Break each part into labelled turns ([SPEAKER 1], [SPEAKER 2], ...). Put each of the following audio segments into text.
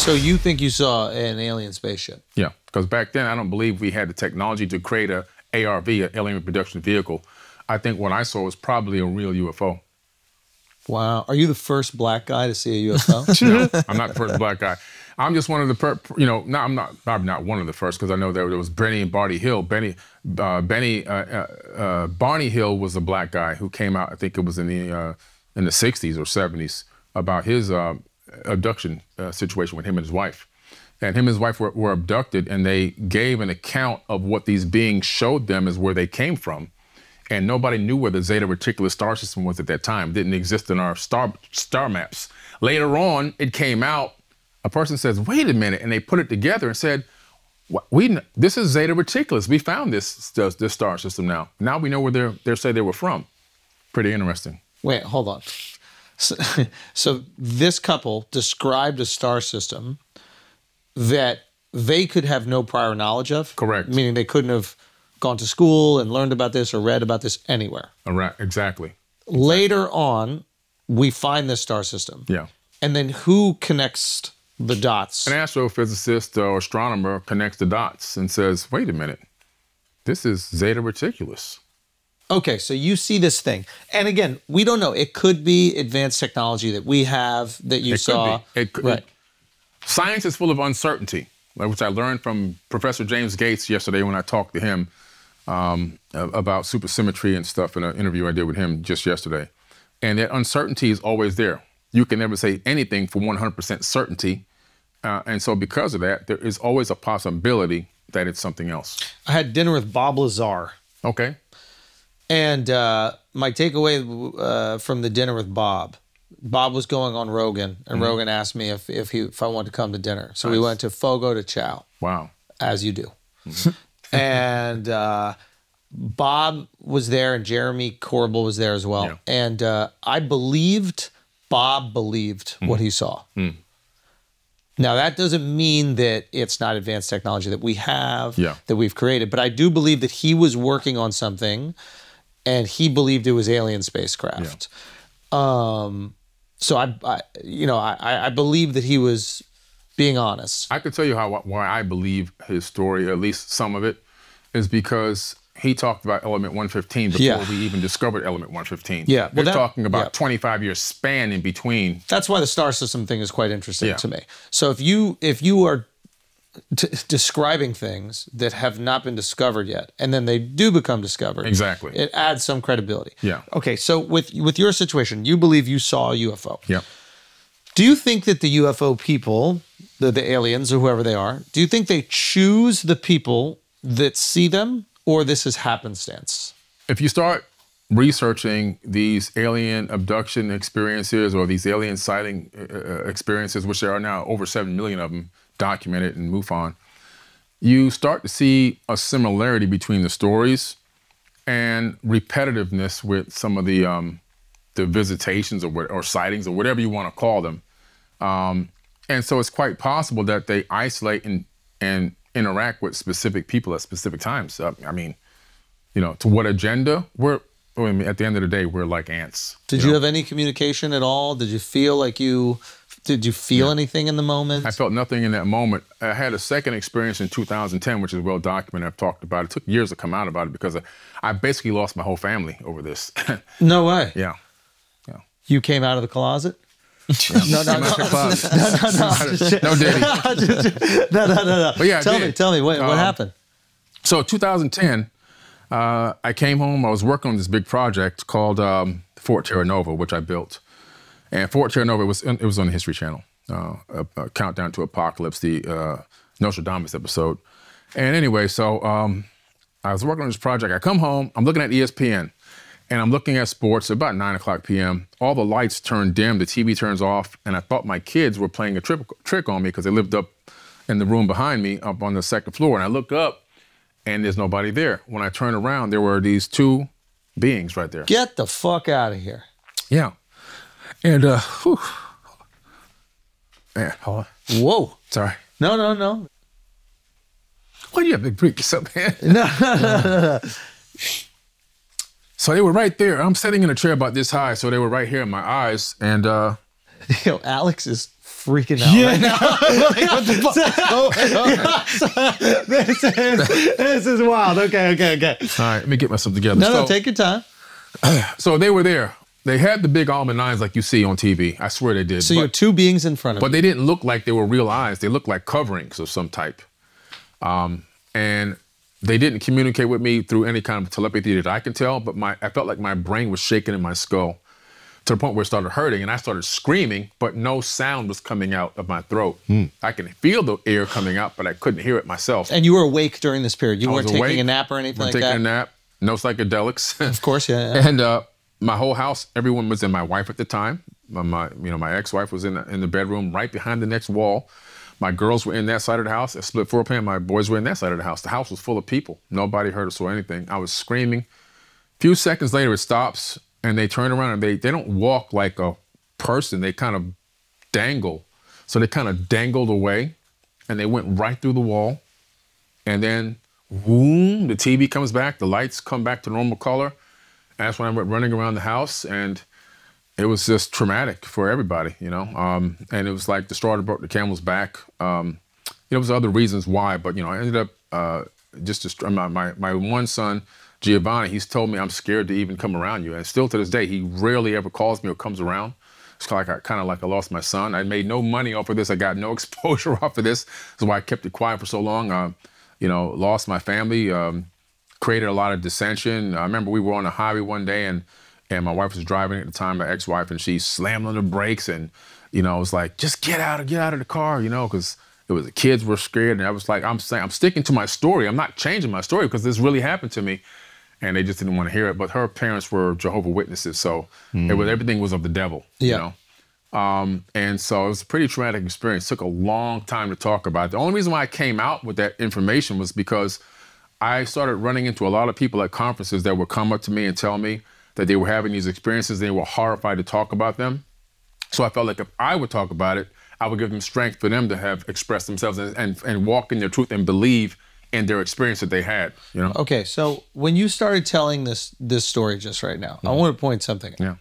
[SPEAKER 1] So you think you saw an alien spaceship?
[SPEAKER 2] Yeah, because back then I don't believe we had the technology to create a ARV, an alien reproduction vehicle. I think what I saw was probably a real UFO.
[SPEAKER 1] Wow. Are you the first black guy to see a UFO?
[SPEAKER 2] No, I'm not the first black guy. I'm just one of the, I'm not one of the first, because I know there was Benny and Barney Hill. Barney Hill was a black guy who came out, I think it was in the 60s or 70s, about his abduction situation with him and his wife. And him and his wife were abducted, and they gave an account of what these beings showed them as where they came from. And nobody knew where the Zeta Reticuli star system was at that time. It didn't exist in our star maps. Later on, it came out. A person says, wait a minute, and they put it together and said, this is Zeta Reticuli. We found this star system now. Now we know where they say they were from. Pretty interesting.
[SPEAKER 1] Wait, hold on. So this couple described a star system that they could have no prior knowledge of?
[SPEAKER 2] Correct.
[SPEAKER 1] Meaning they couldn't have gone to school and learned about this or read about this anywhere.
[SPEAKER 2] Right, exactly.
[SPEAKER 1] Later on, we find this star system.
[SPEAKER 2] Yeah.
[SPEAKER 1] And then who connects the dots?
[SPEAKER 2] An astrophysicist or astronomer connects the dots and says, wait a minute, this is Zeta Reticuli.
[SPEAKER 1] Okay, so you see this thing. And again, we don't know. It could be advanced technology that we have that you saw.
[SPEAKER 2] It could be. Right. Science is full of uncertainty, which I learned from Professor James Gates yesterday when I talked to him about supersymmetry and stuff in an interview I did with him just yesterday. And that uncertainty is always there. You can never say anything for 100% certainty. And so because of that, there is always a possibility that it's something else.
[SPEAKER 1] I had dinner with Bob Lazar.
[SPEAKER 2] Okay.
[SPEAKER 1] And my takeaway from the dinner with Bob was going on Rogan, and Rogan asked me if I wanted to come to dinner. So we went to Fogo de Chao.
[SPEAKER 2] Wow.
[SPEAKER 1] As you do. And Bob was there, and Jeremy Corbell was there as well.
[SPEAKER 2] Yeah.
[SPEAKER 1] And I believed Bob believed what he saw. Now, that doesn't mean that it's not advanced technology that we have, that we've created, but I do believe that he was working on something, and he believed it was alien spacecraft. So I believe that he was being honest.
[SPEAKER 2] I could tell you why I believe his story, at least some of it, is because he talked about element 115 before we even discovered element 115.
[SPEAKER 1] Yeah.
[SPEAKER 2] We're talking about 25 years span in between.
[SPEAKER 1] That's why the star system thing is quite interesting to me. So if you are describing things that have not been discovered yet, and then they do become discovered,
[SPEAKER 2] exactly,
[SPEAKER 1] it adds some credibility.
[SPEAKER 2] Yeah.
[SPEAKER 1] Okay, so with your situation, you believe you saw a UFO.
[SPEAKER 2] Yeah.
[SPEAKER 1] Do you think that the UFO people, the aliens or whoever they are, do you think they choose the people that see them, or this is happenstance?
[SPEAKER 2] If you start researching these alien abduction experiences or these alien sighting experiences, which there are now over 7 million of them documented in MUFON, you start to see a similarity between the stories and repetitiveness with some of the visitations or sightings or whatever you want to call them. And so it's quite possible that they isolate and interact with specific people at specific times. I mean, to what agenda? At the end of the day, we're like ants.
[SPEAKER 1] Did you have any communication at all? Did you feel anything in the moment?
[SPEAKER 2] I felt nothing in that moment. I had a second experience in 2010, which is well documented. I've talked about it. It took years to come out about it because I basically lost my whole family over this.
[SPEAKER 1] No way.
[SPEAKER 2] Yeah.
[SPEAKER 1] You came out of the closet? No,
[SPEAKER 2] Diddy.
[SPEAKER 1] No.
[SPEAKER 2] But yeah,
[SPEAKER 1] tell me, what happened?
[SPEAKER 2] So 2010, I came home. I was working on this big project called Fort Terra Nova, which I built. And Fort Terra Nova, it was on the History Channel, a Countdown to Apocalypse, the Nostradamus episode. And anyway, so I was working on this project. I come home, I'm looking at ESPN, and I'm looking at sports at about 9 o'clock p.m. All the lights turn dim, the TV turns off, and I thought my kids were playing a trick on me because they lived up in the room behind me, up on the second floor. And I look up, and there's nobody there. When I turn around, there were these two beings right there.
[SPEAKER 1] Get the fuck out of here.
[SPEAKER 2] Yeah. And, man, hold on.
[SPEAKER 1] Whoa.
[SPEAKER 2] Sorry.
[SPEAKER 1] No.
[SPEAKER 2] Why do you have to break yourself, man?
[SPEAKER 1] No.
[SPEAKER 2] So they were right there. I'm sitting in a chair about this high, so they were right here in my eyes. And
[SPEAKER 1] Alex is freaking out right now. Like, what the fuck? This is wild. Okay.
[SPEAKER 2] All right, let me get myself together.
[SPEAKER 1] No, take your time.
[SPEAKER 2] So they were there. They had the big almond eyes like you see on TV. I swear they did.
[SPEAKER 1] So you have two beings in front of you.
[SPEAKER 2] But they didn't look like they were real eyes. They looked like coverings of some type. And they didn't communicate with me through any kind of telepathy that I can tell, but I felt like my brain was shaking in my skull to the point where it started hurting, and I started screaming, but no sound was coming out of my throat. I can feel the air coming out, but I couldn't hear it myself.
[SPEAKER 1] And you were awake during this period? You weren't taking a nap or anything like that?
[SPEAKER 2] Taking a nap, no psychedelics.
[SPEAKER 1] Of course, yeah.
[SPEAKER 2] And my whole house, everyone was in. My wife at the time, my ex-wife was in the bedroom right behind the next wall. My girls were in that side of the house, a split floor plan. My boys were in that side of the house. The house was full of people. Nobody heard or saw anything. I was screaming. A few seconds later, it stops, and they turn around, and they don't walk like a person. They kind of dangle. So they kind of dangled away, and they went right through the wall. And then, boom, the TV comes back. The lights come back to normal color. And that's when I went running around the house, and it was just traumatic for everybody, you know. And it was like the straw that broke the camel's back. There was other reasons why, but I ended up my one son, Giovanni, he's told me I'm scared to even come around you, and still to this day, he rarely ever calls me or comes around. It's kind of like I lost my son. I made no money off of this. I got no exposure off of this. That's why I kept it quiet for so long. Lost my family, created a lot of dissension. I remember we were on the highway one day, and my wife was driving at the time, my ex-wife, and she slammed on the brakes, and it was like, just get out of the car, because it was the kids were scared, and I was like, I'm sticking to my story. I'm not changing my story because this really happened to me, and they just didn't want to hear it. But her parents were Jehovah's Witnesses, so everything was of the devil, and so it was a pretty traumatic experience. It took a long time to talk about it. The only reason why I came out with that information was because I started running into a lot of people at conferences that would come up to me and tell me that they were having these experiences. They were horrified to talk about them. So I felt like if I would talk about it, I would give them strength for them to have expressed themselves and walk in their truth and believe in their experience that they had.
[SPEAKER 1] Okay, so when you started telling this story just right now, I want to point something out.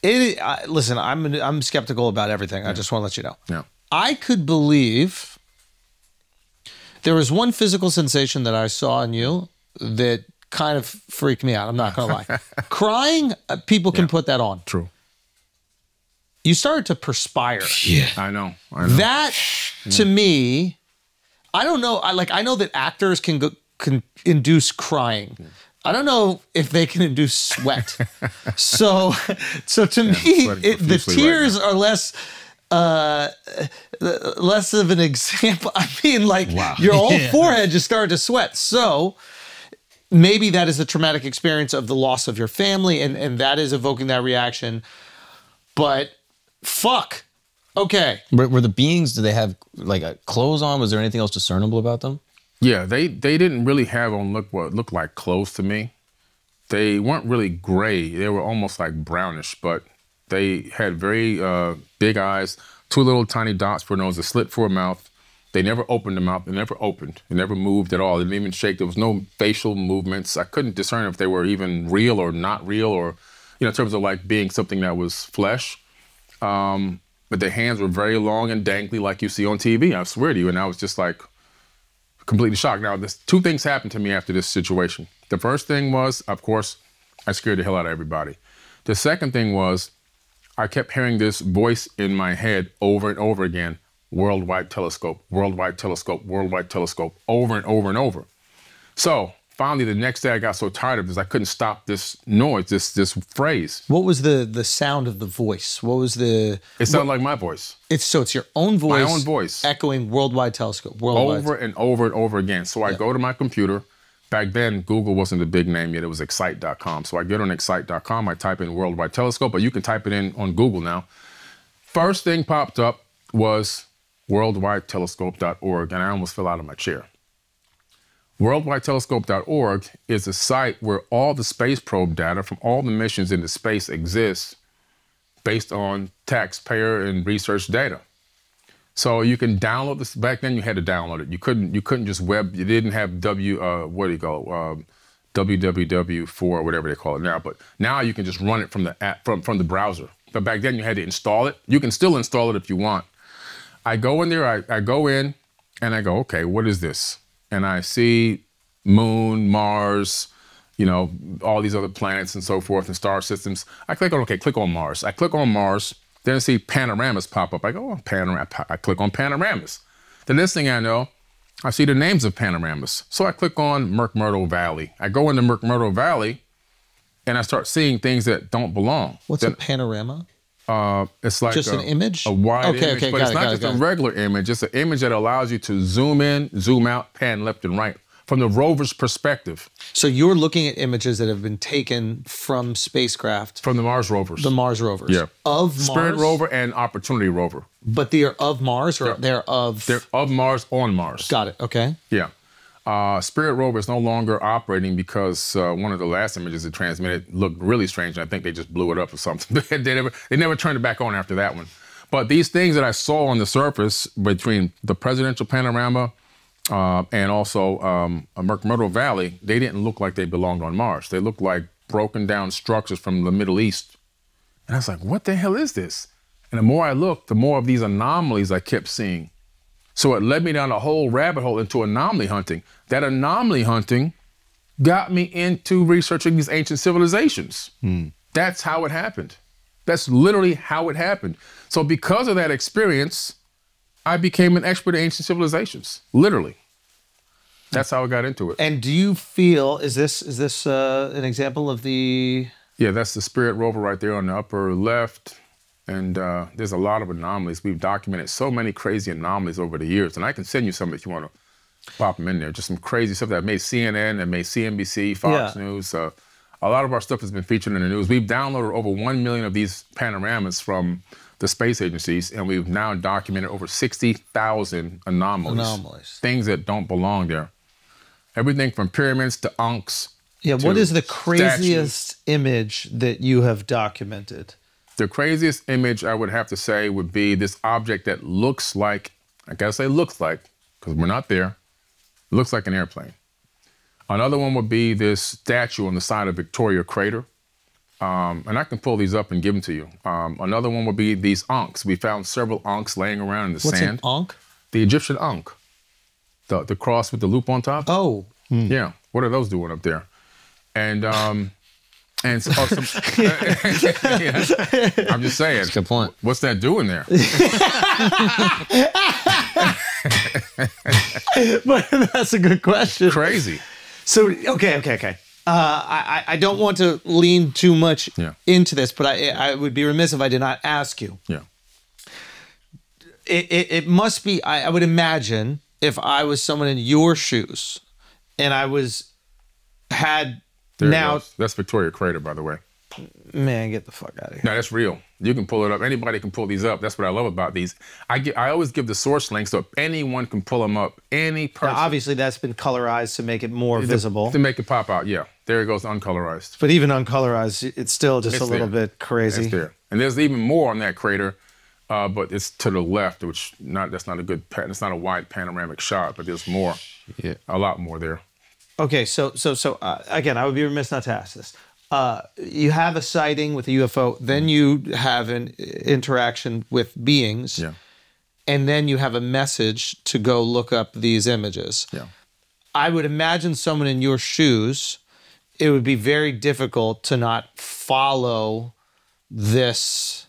[SPEAKER 2] Yeah.
[SPEAKER 1] Listen, I'm skeptical about everything. I just want to let you know.
[SPEAKER 2] Yeah.
[SPEAKER 1] I could believe there was one physical sensation that I saw in you that kind of freaked me out. I'm not going to lie. Crying, people can put that on.
[SPEAKER 2] True.
[SPEAKER 1] You started to perspire.
[SPEAKER 2] Yeah. I know.
[SPEAKER 1] That, to me, I don't know. I know that actors can induce crying. I don't know if they can induce sweat. so to me, the tears are less of an example. I mean, your whole forehead just started to sweat. So maybe that is a traumatic experience of the loss of your family, and that is evoking that reaction. But fuck. Okay.
[SPEAKER 3] Were the beings, did they have clothes on? Was there anything else discernible about them?
[SPEAKER 2] Yeah, they didn't really have on what looked like clothes to me. They weren't really gray. They were almost like brownish, but they had very big eyes, two little tiny dots for a nose, a slit for a mouth. They never opened the mouth. They never opened. They never moved at all. They didn't even shake. There was no facial movements. I couldn't discern if they were even real or not real, or in terms of being something that was flesh. But their hands were very long and dangly like you see on TV, I swear to you. And I was just completely shocked. Now, two things happened to me after this situation. The first thing was, of course, I scared the hell out of everybody. The second thing was, I kept hearing this voice in my head over and over again, worldwide telescope, worldwide telescope, worldwide telescope, over and over and over. So finally, the next day I got so tired of this, I couldn't stop this noise, this phrase.
[SPEAKER 1] What was the sound of the voice? What was the...
[SPEAKER 2] It sounded like my voice.
[SPEAKER 1] It's your own voice.
[SPEAKER 2] My own voice.
[SPEAKER 1] Echoing worldwide telescope. Worldwide.
[SPEAKER 2] Over and over and over again. So I go to my computer. Back then, Google wasn't a big name yet. It was excite.com. So I get on excite.com. I type in worldwide telescope, but you can type it in on Google now. First thing popped up was worldwidetelescope.org, and I almost fell out of my chair. Worldwidetelescope.org is a site where all the space probe data from all the missions into space exists based on taxpayer and research data. So you can download this. Back then you had to download it. You couldn't just web. You didn't have www4 or whatever they call it now. But now you can just run it from the app, from the browser. but back then you had to install it. You can still install it if you want. I go in there, I go in, and I go, okay, what is this? And I see Moon, Mars, you know, all these other planets and so forth and star systems. I click on, okay, click on Mars. I click on Mars, then I see panoramas pop up. I go, oh, panorama. I click on panoramas. The next thing I know, I see the names of panoramas. So I click on McMurdo Valley. I go into McMurdo Valley, and I start seeing things that don't belong.
[SPEAKER 1] What's a panorama?
[SPEAKER 2] It's like
[SPEAKER 1] just an image?
[SPEAKER 2] A wide image, but it's not just a regular image. It's an image that allows you to zoom in, zoom out, pan left and right from the rover's perspective.
[SPEAKER 1] So you're looking at images that have been taken from spacecraft.
[SPEAKER 2] From the Mars rovers.
[SPEAKER 1] The Mars rovers.
[SPEAKER 2] Yeah.
[SPEAKER 1] Of Mars?
[SPEAKER 2] Spirit rover and Opportunity rover.
[SPEAKER 1] But they are of Mars, or they're of...
[SPEAKER 2] They're of Mars, on Mars.
[SPEAKER 1] Got it, okay.
[SPEAKER 2] Yeah. Spirit rover is no longer operating because one of the last images it transmitted looked really strange. And I think they just blew it up or something. they never turned it back on after that one. But these things that I saw on the surface between the presidential panorama and also McMurdo Valley, they didn't look like they belonged on Mars. They looked like broken down structures from the Middle East. And I was like, what the hell is this? And the more I looked, the more of these anomalies I kept seeing. So it led me down a whole rabbit hole into anomaly hunting. That anomaly hunting got me into researching these ancient civilizations. That's how it happened. That's literally how it happened. So because of that experience, I became an expert in ancient civilizations, literally. That's how I got into it.
[SPEAKER 1] And do you feel, is this an example of the...
[SPEAKER 2] Yeah, that's the Spirit rover right there on the upper left. And there's a lot of anomalies. We've documented so many crazy anomalies over the years. And I can send you some if you want to pop them in there. Just some crazy stuff that made CNN, that made CNBC, Fox News. A lot of our stuff has been featured in the news. We've downloaded over 1 million of these panoramas from the space agencies, and we've now documented over 60,000 anomalies. Things that don't belong there. Everything from pyramids to unks.
[SPEAKER 1] Yeah, what is the craziest image that you have documented?
[SPEAKER 2] The craziest image I would have to say would be this object that looks like, I gotta say looks like, because we're not there, looks like an airplane. Another one would be this statue on the side of Victoria Crater. And I can pull these up and give them to you. Another one would be these ankhs. We found several ankhs laying around in the sand.
[SPEAKER 1] What's an ankh?
[SPEAKER 2] The Egyptian ankh. The cross with the loop on top.
[SPEAKER 1] Oh.
[SPEAKER 2] Yeah. What are those doing up there? And so, yeah, I'm just saying.
[SPEAKER 3] That's a good point.
[SPEAKER 2] What's that doing there?
[SPEAKER 1] But that's a good question.
[SPEAKER 2] Crazy.
[SPEAKER 1] So, okay. I don't want to lean too much into this, but I would be remiss if I did not ask you.
[SPEAKER 2] Yeah.
[SPEAKER 1] It must be, I would imagine, if I was someone in your shoes and I had now...
[SPEAKER 2] That's Victoria Crater, by the way.
[SPEAKER 1] Man, get the fuck out of here.
[SPEAKER 2] No, that's real. You can pull it up. Anybody can pull these up. That's what I love about these. I always give the source link so anyone can pull them up. Any person.
[SPEAKER 1] Now, obviously, that's been colorized to make it more visible.
[SPEAKER 2] To make it pop out, yeah. There it goes, uncolorized.
[SPEAKER 1] But even uncolorized, it's still just a little bit crazy.
[SPEAKER 2] It's there. And there's even more on that crater, but it's to the left, which that's not a good, it's not a wide panoramic shot, but there's more, a lot more there.
[SPEAKER 1] Okay, so again, I would be remiss not to ask this. You have a sighting with a UFO, then you have an interaction with beings, and then you have a message to go look up these images.
[SPEAKER 2] Yeah.
[SPEAKER 1] I would imagine someone in your shoes, it would be very difficult to not follow this,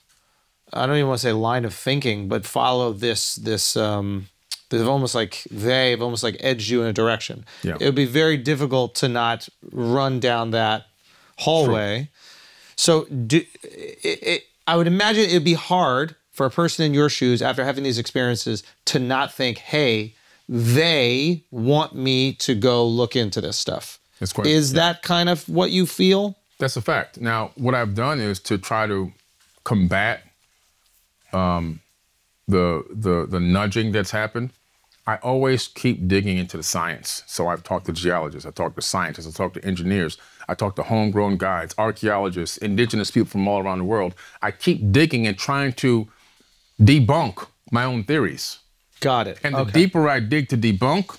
[SPEAKER 1] I don't even want to say line of thinking, but follow they've almost like edged you in a direction.
[SPEAKER 2] Yeah.
[SPEAKER 1] It would be very difficult to not run down that hallway. True. So I would imagine it would be hard for a person in your shoes after having these experiences to not think, hey, they want me to go look into this stuff. Is that kind of what you feel?
[SPEAKER 2] That's a fact. Now, what I've done is to try to combat the nudging that's happened. I always keep digging into the science. So I've talked to geologists, I talked to scientists, I talked to engineers, I talked to homegrown guides, archaeologists, indigenous people from all around the world. I keep digging and trying to debunk my own theories.
[SPEAKER 1] Got it.
[SPEAKER 2] And the deeper I dig to debunk,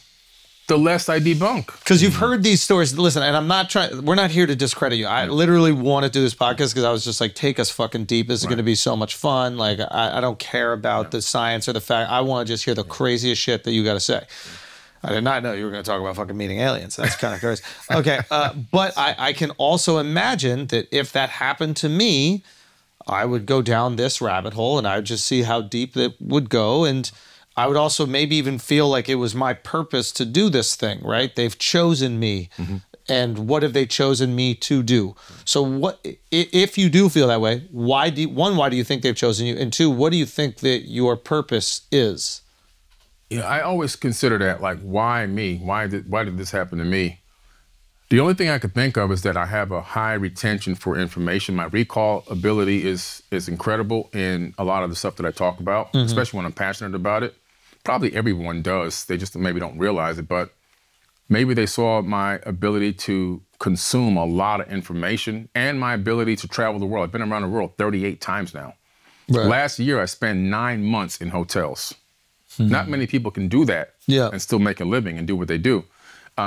[SPEAKER 2] the less I debunk.
[SPEAKER 1] Because you've heard these stories. Listen, and I'm not trying, we're not here to discredit you. I literally want to do this podcast because I was just like, take us fucking deep. This is going to be so much fun. Like, I don't care about the science or the fact. I want to just hear the craziest shit that you got to say. I did not know you were going to talk about fucking meeting aliens. That's kind of crazy. Okay, but I can also imagine that if that happened to me, I would go down this rabbit hole and I would just see how deep it would go. And I would also maybe even feel like it was my purpose to do this thing, right? They've chosen me. And what have they chosen me to do? So what, if you do feel that way, why do you think they've chosen you? And two, what do you think that your purpose is?
[SPEAKER 2] Yeah, I always consider that, like, why me? Why did this happen to me? The only thing I could think of is that I have a high retention for information. My recall ability is incredible in a lot of the stuff that I talk about, especially when I'm passionate about it. Probably everyone does. They just maybe don't realize it, but maybe they saw my ability to consume a lot of information and my ability to travel the world. I've been around the world 38 times now. Right. Last year, I spent 9 months in hotels. Not many people can do that and still make a living and do what they do.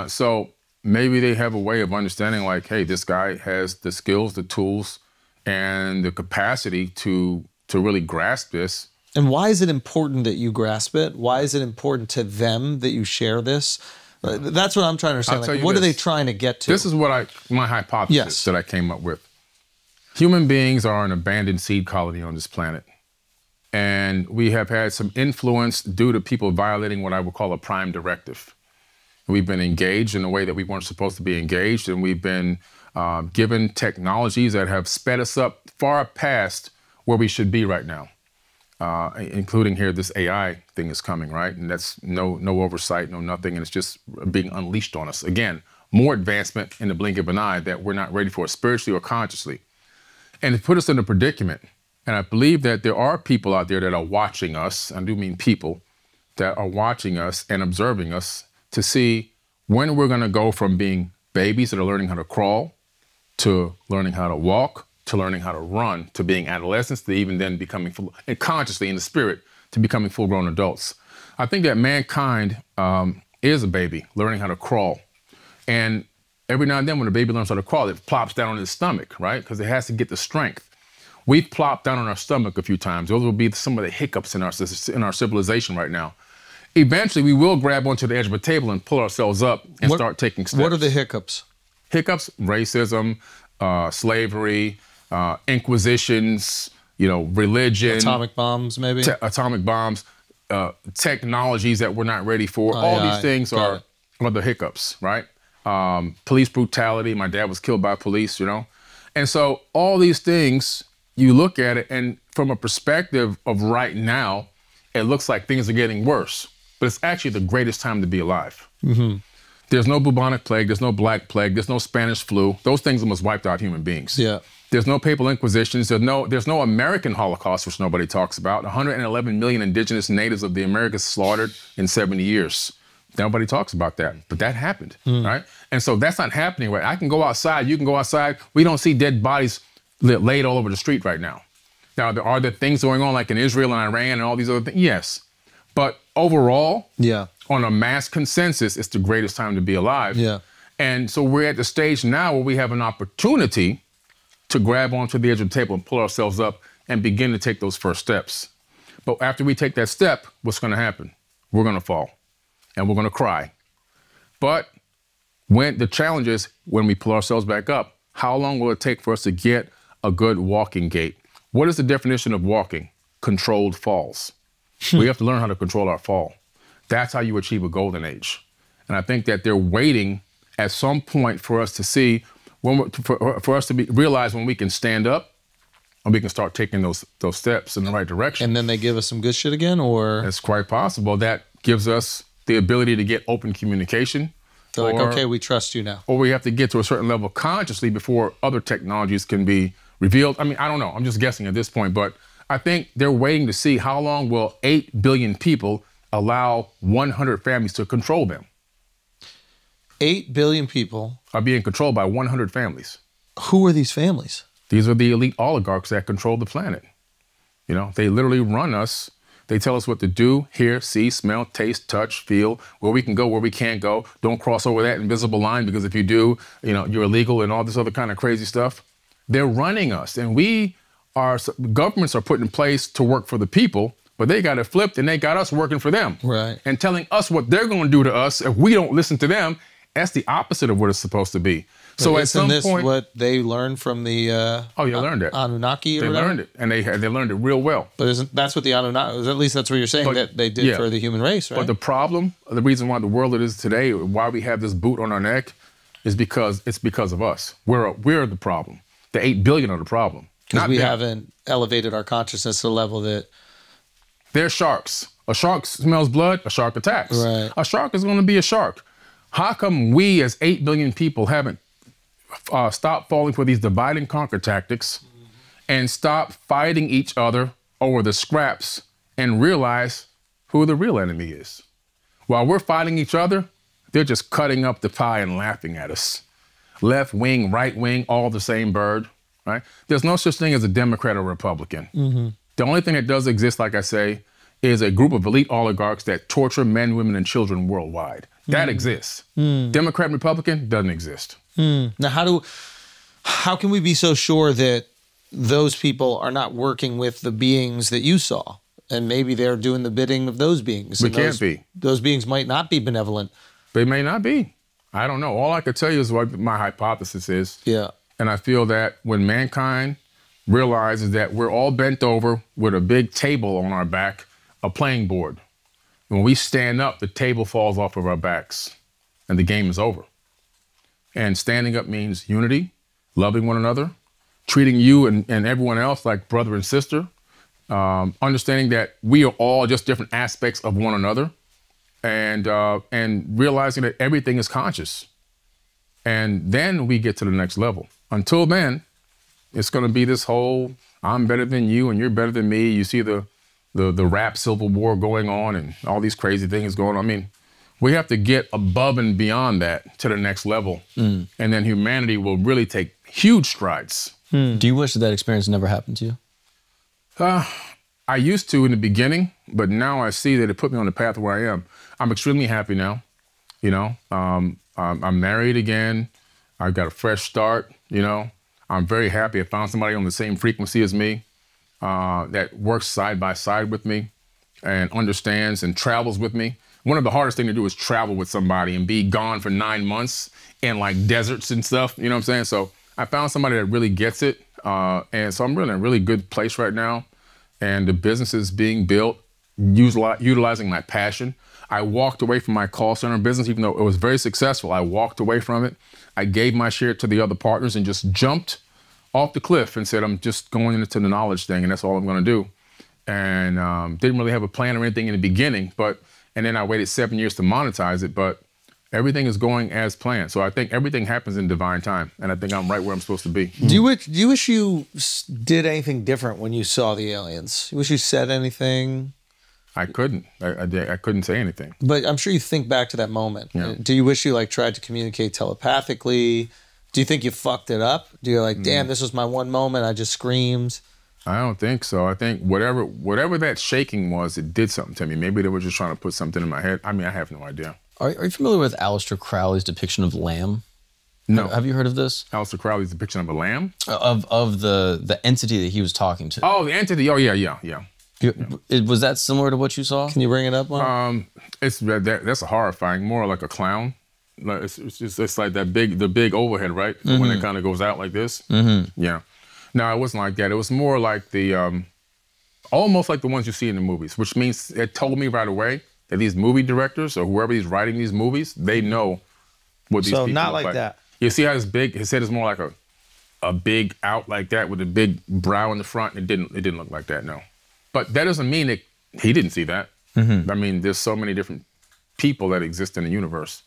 [SPEAKER 2] So maybe they have a way of understanding, like, hey, this guy has the skills, the tools, and the capacity to really grasp this. And
[SPEAKER 1] why is it important that you grasp it? Why is it important to them that you share this? That's what I'm trying to understand. Like, what are they trying to get to?
[SPEAKER 2] This is what my hypothesis that I came up with. Human beings are an abandoned seed colony on this planet. And we have had some influence due to people violating what I would call a prime directive. We've been engaged in a way that we weren't supposed to be engaged, and we've been given technologies that have sped us up far past where we should be right now, including here, this AI thing is coming, right? And that's no oversight, no nothing, and it's just being unleashed on us. Again, more advancement in the blink of an eye that we're not ready for, spiritually or consciously. And it put us in a predicament. And I believe that there are people out there that are watching us, I do mean people, that are watching us and observing us to see when we're gonna go from being babies that are learning how to crawl, to learning how to walk, to learning how to run, to being adolescents, to even then becoming full, and consciously in the spirit, to becoming full-grown adults. I think that mankind is a baby learning how to crawl. And every now and then when a baby learns how to crawl, it plops down on its stomach, right? Because it has to get the strength. We've plopped down on our stomach a few times. Those will be some of the hiccups in our civilization right now. Eventually, we will grab onto the edge of a table and pull ourselves up and start taking steps.
[SPEAKER 1] What are the hiccups?
[SPEAKER 2] Hiccups, racism, slavery, inquisitions, religion.
[SPEAKER 1] Atomic bombs, maybe?
[SPEAKER 2] Atomic bombs, technologies that we're not ready for. All these things are the hiccups, right? Police brutality. My dad was killed by police, And so all these things, you look at it, and from a perspective of right now, it looks like things are getting worse. But it's actually the greatest time to be alive. There's no bubonic plague, there's no black plague, there's no Spanish flu. Those things almost wiped out human beings. There's no papal inquisitions, there's no American Holocaust, which nobody talks about. 111 million indigenous natives of the Americas slaughtered in 70 years. Nobody talks about that, but that happened, right? And so that's not happening, right? I can go outside, you can go outside. We don't see dead bodies laid all over the street right now. Now, are there things going on like in Israel and Iran and all these other things? Yes. But overall, on a mass consensus, it's the greatest time to be alive. And so we're at the stage now where we have an opportunity to grab onto the edge of the table and pull ourselves up and begin to take those first steps. But after we take that step, what's going to happen? We're going to fall and we're going to cry. But when the challenge is when we pull ourselves back up, how long will it take for us to get a good walking gait? What is the definition of walking? Controlled falls. We have to learn how to control our fall. That's how you achieve a golden age. And I think that they're waiting at some point for us to see, for us to realize when we can stand up and we can start taking those steps in the right direction.
[SPEAKER 1] And then they give us some good shit again, or?
[SPEAKER 2] It's quite possible. That gives us the ability to get open communication.
[SPEAKER 1] They're like, okay, we trust you now.
[SPEAKER 2] Or we have to get to a certain level consciously before other technologies can be revealed. I mean, I don't know. I'm just guessing at this point, but I think they're waiting to see how long will 8 billion people allow 100 families to control them.
[SPEAKER 1] 8 billion people
[SPEAKER 2] are being controlled by 100 families.
[SPEAKER 1] Who are these families?
[SPEAKER 2] These are the elite oligarchs that control the planet. They literally run us They tell us what to do, hear, see, smell, taste, touch, feel, where we can go, where we can't go. Don't cross over that invisible line, because if you do, you're illegal and all this other kind of crazy stuff. They're running us, and governments are put in place to work for the people, but they got it flipped, and they got us working for them.
[SPEAKER 1] Right.
[SPEAKER 2] And telling us what they're going to do to us if we don't listen to them. That's the opposite of what it's supposed to be. So at some point,
[SPEAKER 1] what they learned from the
[SPEAKER 2] learned it.
[SPEAKER 1] Anunnaki?
[SPEAKER 2] They learned it, and they learned it real well.
[SPEAKER 1] But that's what the Anunnaki? At least that's what you're saying that they did for the human race, right?
[SPEAKER 2] But the reason why the world it is today, why we have this boot on our neck, is because of us. We're the problem. The 8 billion are the problem.
[SPEAKER 1] Because we haven't elevated our consciousness to the level that
[SPEAKER 2] they're sharks. A shark smells blood. A shark attacks.
[SPEAKER 1] Right.
[SPEAKER 2] A shark is going to be a shark. How come we, as 8 billion people, haven't stopped falling for these divide and conquer tactics and stop fighting each other over the scraps and realize who the real enemy is? While we're fighting each other, they're just cutting up the pie and laughing at us. Left wing, right wing, all the same bird, right? There's no such thing as a Democrat or Republican. Mm-hmm. The only thing that does exist, like I say, is a group of elite oligarchs that torture men, women, and children worldwide. That exists. Democrat and Republican doesn't exist.
[SPEAKER 1] Now, how can we be so sure that those people are not working with the beings that you saw? And maybe they're doing the bidding of those beings.
[SPEAKER 2] We can't be.
[SPEAKER 1] Those beings might not be benevolent.
[SPEAKER 2] They may not be. I don't know. All I could tell you is what my hypothesis is.
[SPEAKER 1] Yeah.
[SPEAKER 2] And I feel that when mankind realizes that we're all bent over with a big table on our back, a playing board. When we stand up, the table falls off of our backs and the game is over. And standing up means unity, loving one another, treating you and everyone else like brother and sister, understanding that we are all just different aspects of one another, and realizing that everything is conscious. And then we get to the next level. Until then, it's going to be this whole, I'm better than you and you're better than me. You see the rap civil war going on and all these crazy things going on. I mean, we have to get above and beyond that to the next level. And then humanity will really take huge strides.
[SPEAKER 3] Do you wish that experience never happened to you?
[SPEAKER 2] I used to in the beginning, but now I see that it put me on the path where I am. I'm extremely happy now. I'm married again. I've got a fresh start, I'm very happy. I found somebody on the same frequency as me that works side by side with me and understands and travels with me. One of the hardest things to do is travel with somebody and be gone for 9 months in like deserts and stuff, you know what I'm saying? So I found somebody that really gets it. And so I'm really in a really good place right now. And the business is being built, utilizing my passion. I walked away from my call center business, even though it was very successful. I walked away from it. I gave my share to the other partners and just jumped off the cliff and said, I'm just going into the knowledge thing and that's all I'm going to do. And didn't really have a plan or anything in the beginning, and then I waited 7 years to monetize it, but everything is going as planned. So I think everything happens in divine time, and I think I'm right where I'm supposed to be.
[SPEAKER 1] Do you wish you did anything different when you saw the aliens? You wish you said anything?
[SPEAKER 2] I couldn't. I couldn't say anything.
[SPEAKER 1] But I'm sure you think back to that moment.
[SPEAKER 2] Yeah.
[SPEAKER 1] Do you wish you tried to communicate telepathically? Do you think you fucked it up? Do you damn, this was my one moment, I just screamed?
[SPEAKER 2] I don't think so. I think whatever that shaking was, it did something to me. Maybe they were just trying to put something in my head. I mean, I have no idea.
[SPEAKER 3] Are you familiar with Aleister Crowley's depiction of lamb?
[SPEAKER 2] No.
[SPEAKER 3] Have you heard of this?
[SPEAKER 2] Aleister Crowley's depiction of a lamb?
[SPEAKER 3] Of the entity that he was talking to.
[SPEAKER 2] Oh, the entity. Oh, yeah.
[SPEAKER 3] Was that similar to what you saw?
[SPEAKER 1] Can you bring it up, Mark?
[SPEAKER 2] That's a horrifying, more like a clown. It's like the big overhead, right? Mm-hmm. When it kind of goes out like this. Mm-hmm. Yeah. No, it wasn't like that. It was more like almost like the ones you see in the movies, which means it told me right away that these movie directors or whoever is writing these movies, they know what these people look like. So not like that. You see how it's big? His head is more like a big out like that with a big brow in the front. It didn't look like that, no. But that doesn't mean that he didn't see that. Mm-hmm. I mean, there's so many different people that exist in the universe.